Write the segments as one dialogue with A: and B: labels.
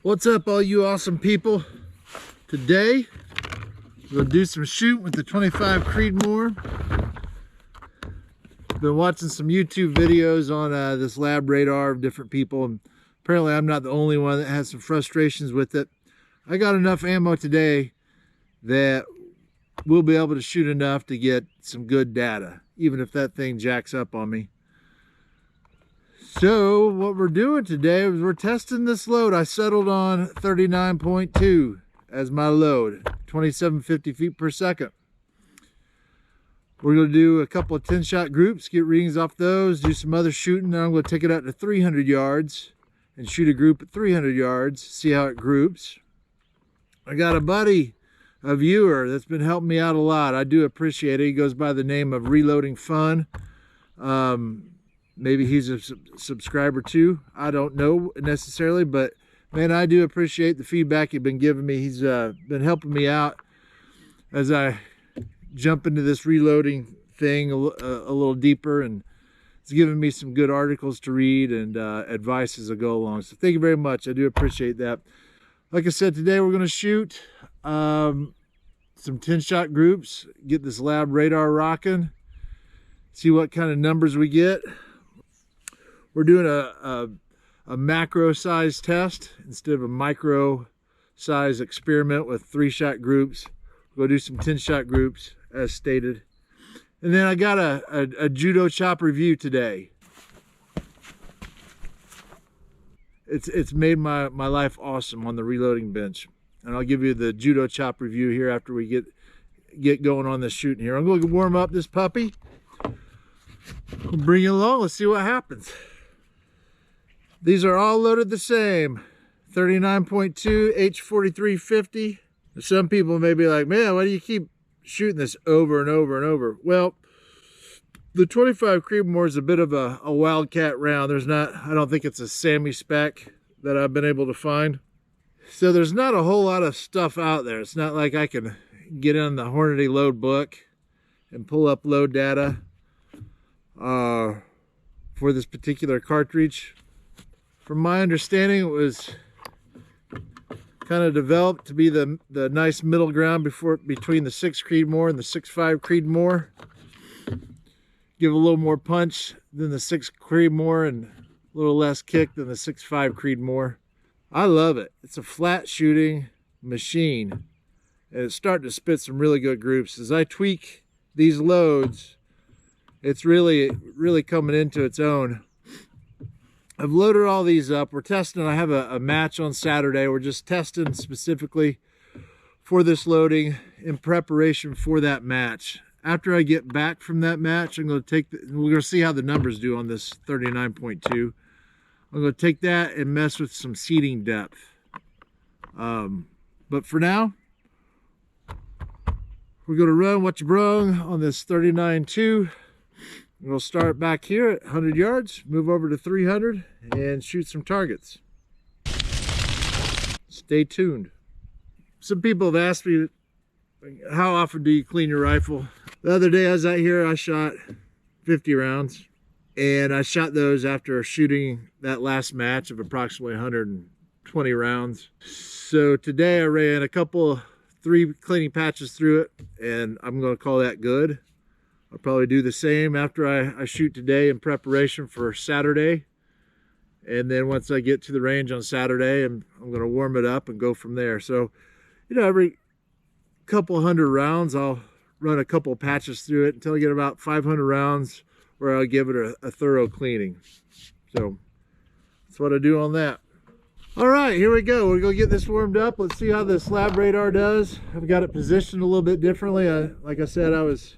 A: What's up, all you awesome people? Today we'll do some shooting with the 25 Creedmoor. Been watching some YouTube videos on this lab radar of different people, and apparently I'm not the only one that has some frustrations with it. I got enough ammo today that we'll be able to shoot enough to get some good data, even if that thing jacks up on me. So what we're doing today is we're testing this load. I settled on 39.2 as my load, 2750 feet per second. We're going to do a couple of 10-shot groups, get readings off those, do some other shooting. Then I'm going to take it out to 300 yards and shoot a group at 300 yards, see how it groups. I got a buddy, a viewer, that's been helping me out a lot. I do appreciate it. He goes by the name of Reloading Fun. Maybe he's a subscriber too. I don't know necessarily, but man, I do appreciate the feedback you've been giving me. He's been helping me out as I jump into this reloading thing a little deeper, and it's giving me some good articles to read and advice as I go along. So thank you very much. I do appreciate that. Like I said, today we're going to shoot some 10-shot groups, get this lab radar rocking, see what kind of numbers we get. We're doing a macro size test instead of a micro size experiment with 3-shot groups. We'll do some 10-shot groups as stated. And then I got a judo chop review today. It's made my life awesome on the reloading bench. And I'll give you the judo chop review here after we get going on this shooting here. I'm going to warm up this puppy. We'll bring it along. Let's see what happens. These are all loaded the same. 39.2 H4350. Some people may be like, man, why do you keep shooting this over and over and over? Well, the 25 Creedmoor is a bit of a wildcat round. I don't think it's a Sammy spec that I've been able to find. So there's not a whole lot of stuff out there. It's not like I can get in the Hornady load book and pull up load data for this particular cartridge. From my understanding, it was kind of developed to be the nice middle ground between the 6 Creedmoor and the 6.5 Creedmoor. Give a little more punch than the 6 Creedmoor and a little less kick than the 6.5 Creedmoor. I love it. It's a flat shooting machine, and it's starting to spit some really good groups. As I tweak these loads, it's really coming into its own. I've loaded all these up. We're testing. I have a match on Saturday. We're just testing specifically for this loading in preparation for that match. After I get back from that match, I'm going to we're going to see how the numbers do on this 39.2. I'm going to take that and mess with some seating depth. But for now, we're going to run what you brung on this 39.2. We'll start back here at 100 yards, move over to 300, and shoot some targets. Stay tuned. Some people have asked me, how often do you clean your rifle? The other day I was out here, I shot 50 rounds, and I shot those after shooting that last match of approximately 120 rounds. So today I ran 3 cleaning patches through it, and I'm going to call that good. I'll probably do the same after I shoot today in preparation for Saturday. And then once I get to the range on Saturday, I'm going to warm it up and go from there. So, you know, every couple hundred rounds, I'll run a couple patches through it until I get about 500 rounds where I'll give it a thorough cleaning. So that's what I do on that. All right, here we go. We're going to get this warmed up. Let's see how this lab radar does. I've got it positioned a little bit differently. Like I said, I was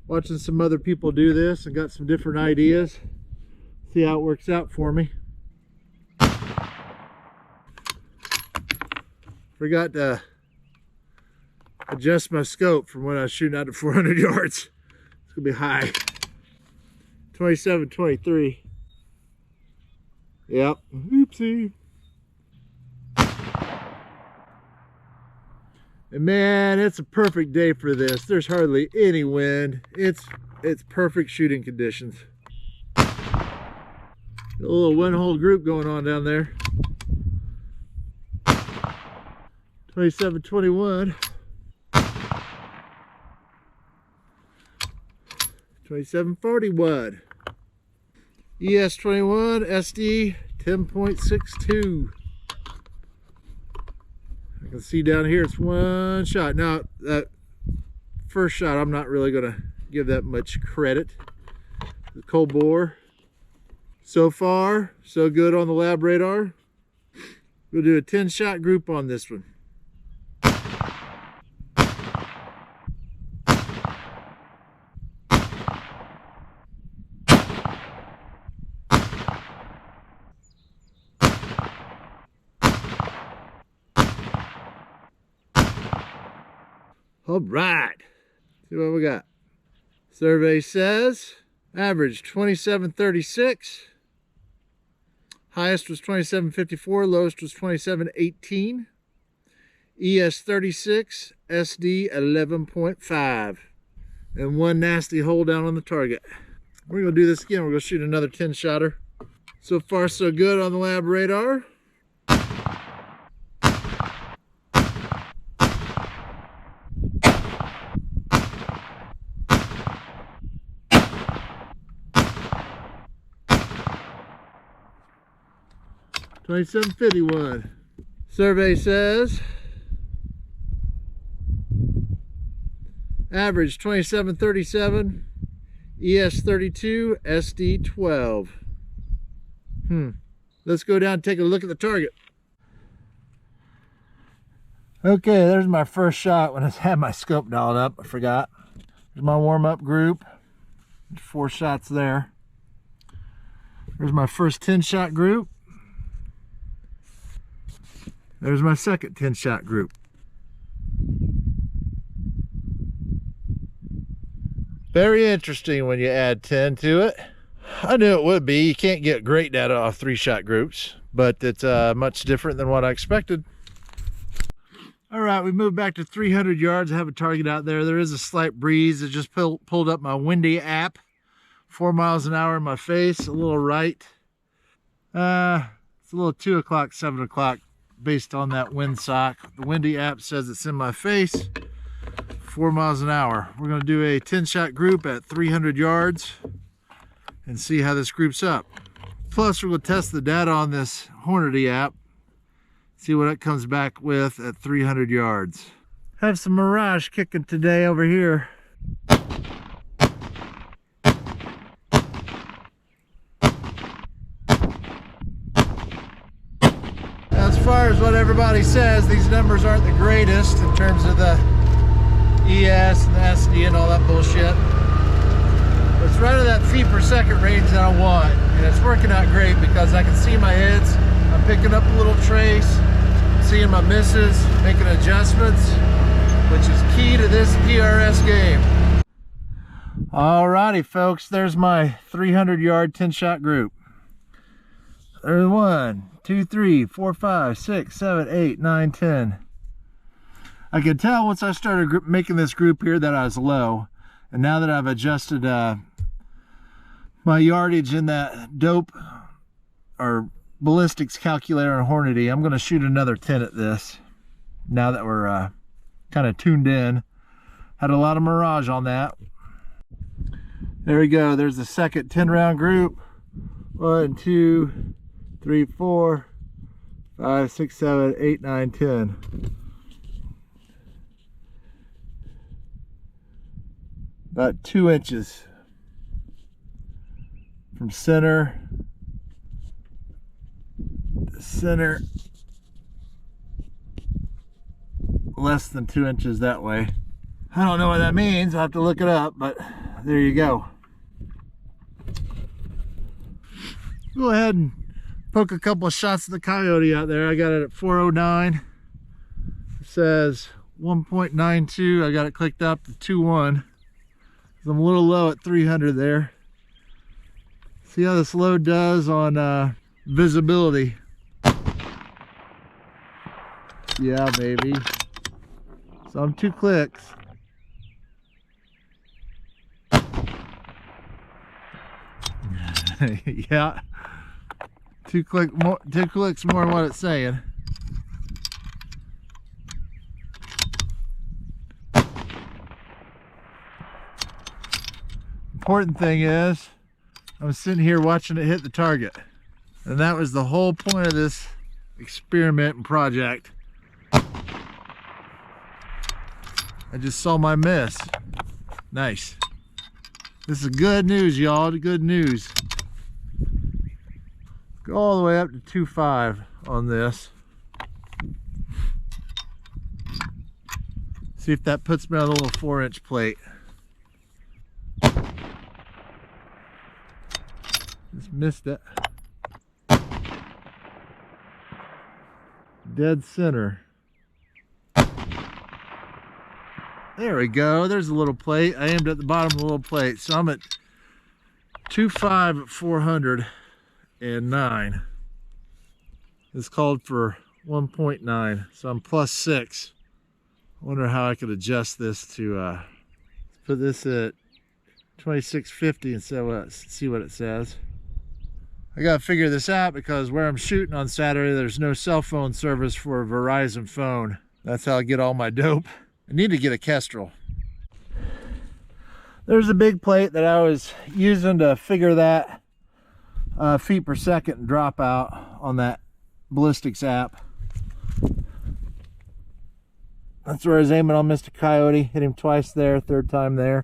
A: watching some other people do this and got some different ideas. See how it works out for me. Forgot to adjust my scope from when I was shooting out to 400 yards. It's gonna be high. 27, 23. Yep. Oopsie. And man, it's a perfect day for this. There's hardly any wind. It's perfect shooting conditions. A little one-hole group going on down there. 2721. 2741. ES21 SD 10.62. I can see down here it's one shot. Now that first shot I'm not really gonna give that much credit. The cold bore. So far, so good on the lab radar. We'll do a 10-shot group on this one. All right, see what we got. Survey says average 2736. Highest was 2754, lowest was 2718. ES36, SD 11.5. And one nasty hole down on the target. We're gonna do this again. We're gonna shoot another 10-shotter. So far, so good on the lab radar. $27.51. Survey says average 2737, ES32, SD12. Let's go down and take a look at the target. Okay, there's my first shot when I had my scope dialed up. I forgot. There's my warm-up group. There's 4 shots there. There's my first 10-shot group. There's my second 10-shot group. Very interesting when you add 10 to it. I knew it would be. You can't get great data off 3-shot groups, but it's much different than what I expected. All right, we moved back to 300 yards. I have a target out there. There is a slight breeze. It just pulled up my windy app. 4 miles an hour in my face, a little right. It's a little 2 o'clock, 7 o'clock based on that wind sock. The windy app says it's in my face. 4 miles an hour. We're going to do a 10-shot group at 300 yards and see how this groups up. Plus, we're going to test the data on this Hornady app. See what it comes back with at 300 yards. Have some mirage kicking today over here. As far as what everybody says, these numbers aren't the greatest in terms of the ES and the SD and all that bullshit. But it's right in that feet per second range that I want. And it's working out great because I can see my hits. I'm picking up a little trace, seeing my misses, making adjustments, which is key to this PRS game. Alrighty, folks, there's my 300-yard 10-shot group. There's 1, 2, 3, 4, 5, 6, 7, 8, 9, 10. I could tell once I started making this group here that I was low, and now that I've adjusted my yardage in that dope or ballistics calculator on Hornady, I'm going to shoot another 10 at this now that we're kind of tuned in. Had a lot of mirage on that. There we go. There's the second 10-round group. 1, 2, 3, 4, 5, 6, 7, 8, 9, 10. About 2 inches from center to center. Less than 2 inches that way. I don't know what that means. I'll have to look it up, but there you go. Go ahead and poke a couple of shots of the coyote out there. I got it at 409. It says 1.92. I got it clicked up to 2.1. I'm a little low at 300 there. See how this load does on visibility. Yeah, baby. So I'm 2 clicks. Yeah. 2 clicks more than what it's saying. important thing is I'm sitting here watching it hit the target. And that was the whole point of this experiment and project. I just saw my miss. Nice. This is good news, y'all. Good news. Go all the way up to 2.5 on this. See if that puts me on a little 4-inch plate. Just missed it. Dead center. There we go. There's a little plate. I aimed at the bottom of the little plate. So I'm at 2.5 at 409. It's called for 1.9. So I'm +6. I wonder how I could adjust this to put this at 2650 and see what it says. I gotta figure this out because where I'm shooting on Saturday, there's no cell phone service for a Verizon phone. That's how I get all my dope. I need to get a Kestrel. There's a big plate that I was using to figure that feet per second dropout on that ballistics app. That's where I was aiming on Mr. Coyote. Hit him twice there, third time there.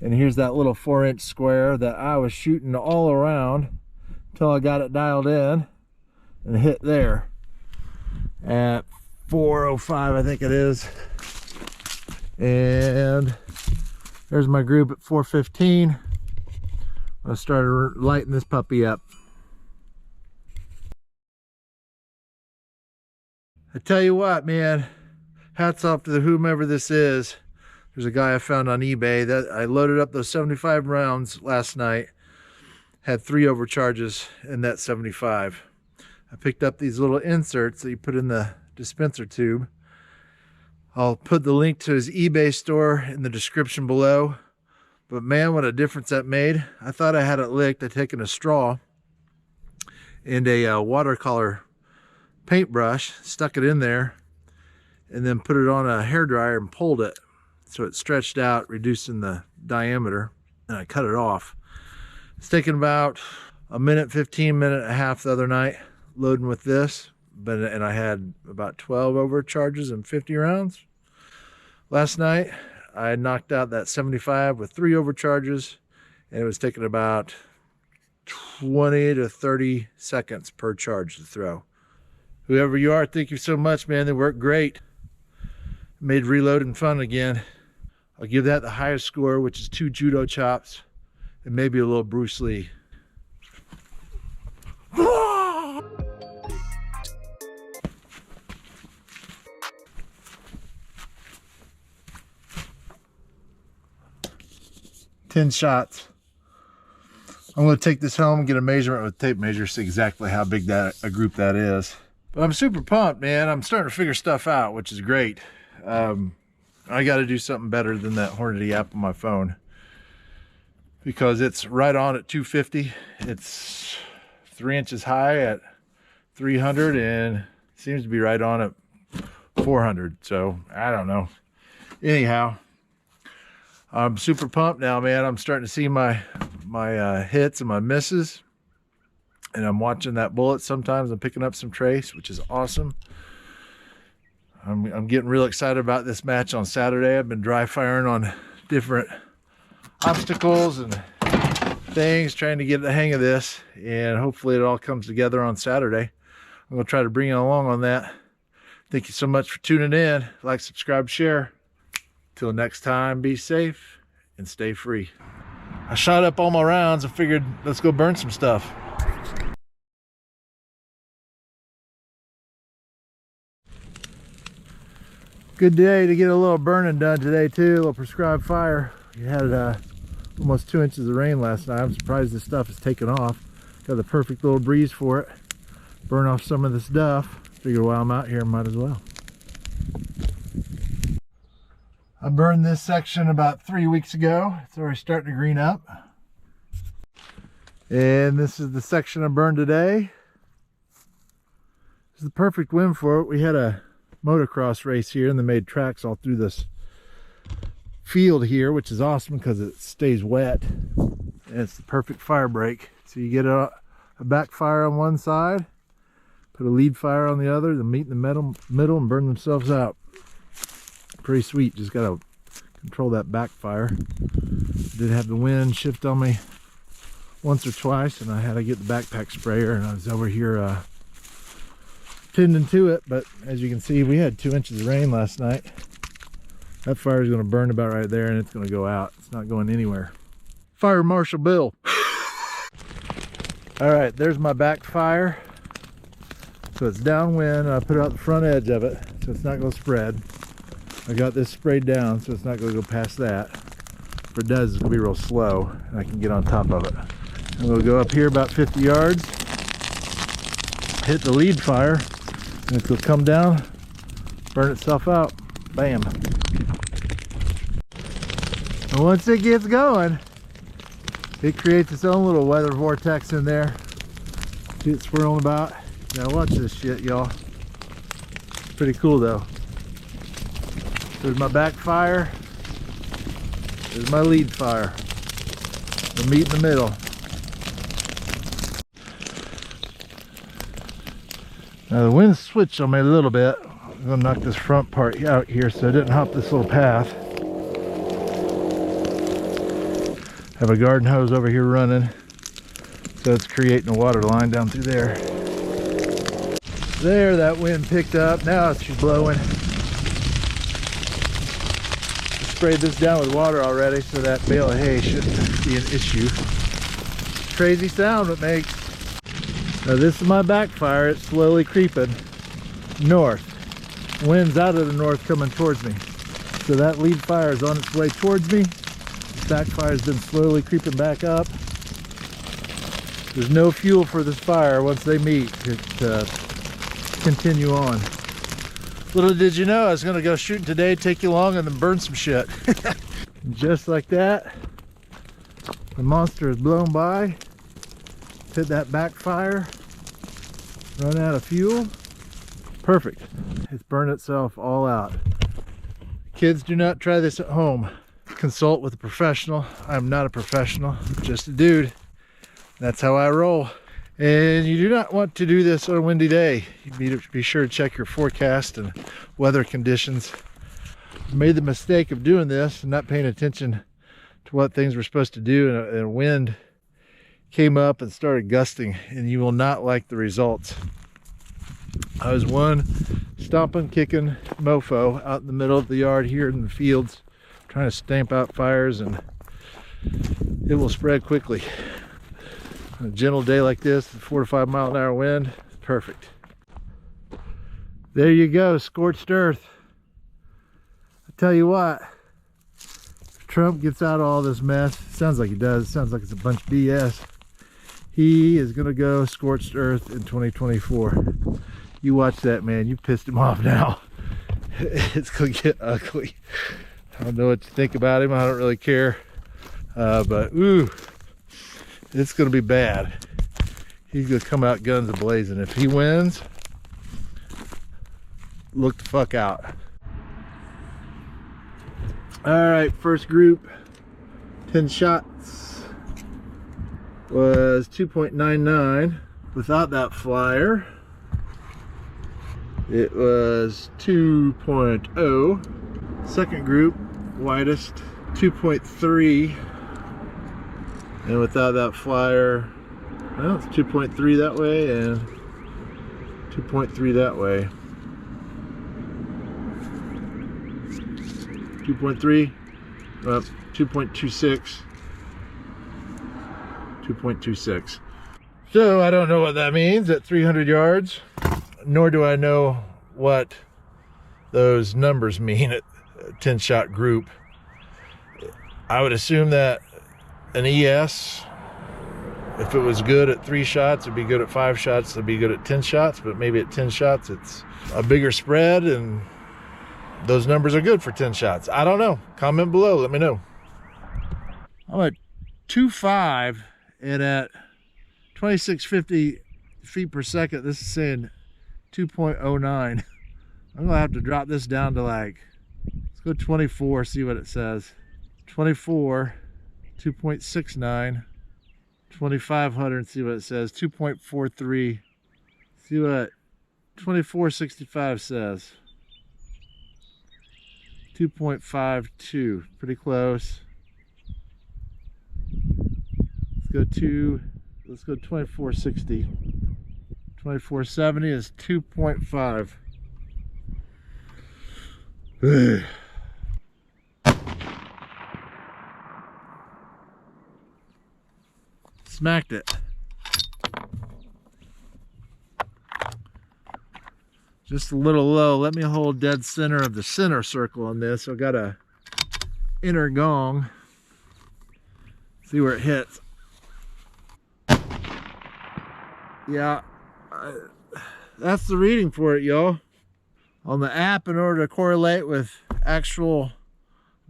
A: And here's that little 4-inch square that I was shooting all around until I got it dialed in and hit there at 405, I think it is. And there's my group at 415. I started lighting this puppy up. I tell you what, man, hats off to whomever this is. There's a guy I found on eBay that I loaded up those 75 rounds last night. Had 3 overcharges in that 75. I picked up these little inserts that you put in the dispenser tube. I'll put the link to his eBay store in the description below. But man, what a difference that made. I thought I had it licked. I'd taken a straw and a watercolor paintbrush, stuck it in there, and then put it on a hairdryer and pulled it so it stretched out, reducing the diameter, and I cut it off. It's taken about a minute, 15 minute and a half the other night loading with this, and I had about 12 overcharges and 50 rounds. Last night I knocked out that 75 with 3 overcharges, and it was taking about 20 to 30 seconds per charge to throw. Whoever you are, thank you so much, man. They worked great. Made reloading fun again. I'll give that the highest score, which is 2 judo chops and maybe a little Bruce Lee. 10 shots. I'm going to take this home and get a measurement with a tape measure, see exactly how big a group that is. But I'm super pumped, man. I'm starting to figure stuff out, which is great. I got to do something better than that Hornady app on my phone, because it's right on at 250. It's 3 inches high at 300 and seems to be right on at 400. So I don't know. Anyhow, I'm super pumped now, man. I'm starting to see my hits and my misses, and I'm watching that bullet. Sometimes I'm picking up some trace, which is awesome. I'm getting real excited about this match on Saturday. I've been dry firing on different obstacles and things, trying to get the hang of this, and hopefully it all comes together on Saturday. I'm going to try to bring you along on that. Thank you so much for tuning in. Like, subscribe, share. Till next time, be safe and stay free. I shot up all my rounds and figured let's go burn some stuff. Good day to get a little burning done today too, a little prescribed fire. We had almost 2 inches of rain last night. I'm surprised this stuff is taking off. Got the perfect little breeze for it. Burn off some of the stuff. Figure while I'm out here, might as well. I burned this section about 3 weeks ago. It's already starting to green up. And this is the section I burned today. This is the perfect wind for it. We had a motocross race here and they made tracks all through this field here, which is awesome because it stays wet. And it's the perfect fire break. So you get a backfire on one side, put a lead fire on the other, then meet in the middle and burn themselves out. Pretty sweet. Just gotta control that backfire. Did have the wind shift on me once or twice, and I had to get the backpack sprayer, and I was over here tending to it. But as you can see, we had 2 inches of rain last night. That fire is going to burn about right there, and it's going to go out. It's not going anywhere. Fire Marshal Bill. All right, there's my backfire. So it's downwind. I put it out the front edge of it, so it's not going to spread. I got this sprayed down, so it's not going to go past that. If it does, it's going to be real slow, and I can get on top of it. And we'll go up here about 50 yards, hit the lead fire, and it's going to come down, burn itself out. Bam. And once it gets going, it creates its own little weather vortex in there. See it swirling about. Now watch this shit, y'all. Pretty cool though. There's my backfire. There's my lead fire. The meet in the middle. Now the wind switched on me a little bit. I'm gonna knock this front part out here so I didn't hop this little path. Have a garden hose over here running, so it's creating a water line down through there. There, that wind picked up. Now she's blowing. Sprayed this down with water already, so that bale of hay shouldn't be an issue. Crazy sound it makes. Now this is my backfire. It's slowly creeping north. Wind's out of the north coming towards me. So that lead fire is on its way towards me. This backfire has been slowly creeping back up. There's no fuel for this fire once they meet to continue on. Little did you know I was gonna go shooting today, take you along, and then burn some shit. Just like that, the monster is blown by, hit that backfire, run out of fuel. Perfect. It's burned itself all out. Kids, do not try this at home. Consult with a professional. I'm not a professional, just a dude. That's how I roll. And you do not want to do this on a windy day. You need to be sure to check your forecast and weather conditions. I made the mistake of doing this and not paying attention to what things were supposed to do, and a wind came up and started gusting, and you will not like the results. I was one stomping, kicking mofo out in the middle of the yard here in the fields, trying to stamp out fires, and it will spread quickly. On a gentle day like this, 4 to 5 mile an hour wind, perfect. There you go, scorched earth. I tell you what, if Trump gets out of all this mess, it sounds like he does, it sounds like it's a bunch of BS, he is gonna go scorched earth in 2024. You watch that, man. You pissed him off now. It's gonna get ugly. I don't know what you think about him. I don't really care. But ooh, it's gonna be bad. He's gonna come out guns a-blazing. If he wins, look the fuck out. All right, first group, 10 shots was 2.99. Without that flyer, it was 2.0. Second group, widest, 2.3. And without that flyer, well, it's 2.3 that way and 2.3 that way. 2.3, 2.26, 2.26. So I don't know what that means at 300 yards, nor do I know what those numbers mean at a 10-shot group. I would assume that an ES, if it was good at 3 shots, it'd be good at 5 shots, it'd be good at 10 shots, but maybe at 10 shots it's a bigger spread and those numbers are good for 10 shots. I don't know. Comment below, let me know. I'm at 2.5 and at 2650 feet per second, this is saying 2.09. I'm gonna have to drop this down to like Let's go 24, see what it says. 24, 2.69. 2500, see what it says. 2.43. See what 2465 says. 2.52. Pretty close. Let's go 2460. 2470 is 2.5. Smacked it. Just a little low. Let me hold dead center of the center circle on this. I've got a inner gong. See where it hits. Yeah, that's the reading for it, y'all. On the app, in order to correlate with actual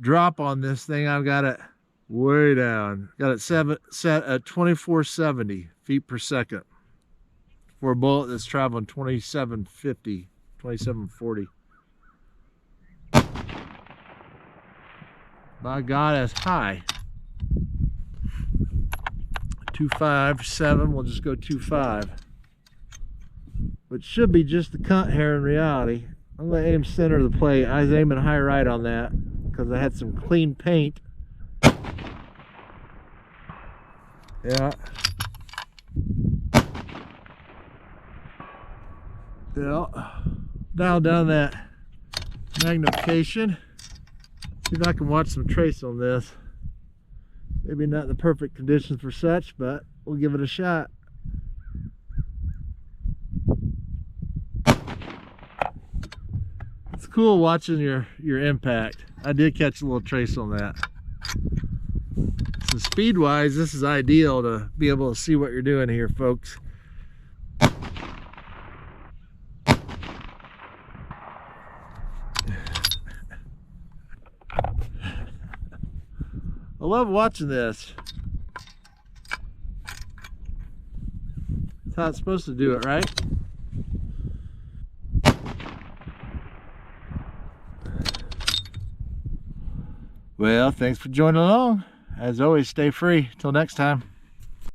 A: drop on this thing, I've got it way down. Got it set at 2470 feet per second for a bullet that's traveling 2750, 2740. By God, that's high. 257, we'll just go 25. Which should be just the cunt hair in reality. I'm going to aim center of the plate. I was aiming high right on that because I had some clean paint. Yeah. Yeah. Dial down that magnification. See if I can watch some trace on this. Maybe not the perfect conditions for such, but we'll give it a shot. It's cool watching your impact. I did catch a little trace on that. So speed wise, this is ideal to be able to see what you're doing here, folks. I love watching this. That's how it's supposed to do it, right? Well, thanks for joining along. As always, stay free. Till next time.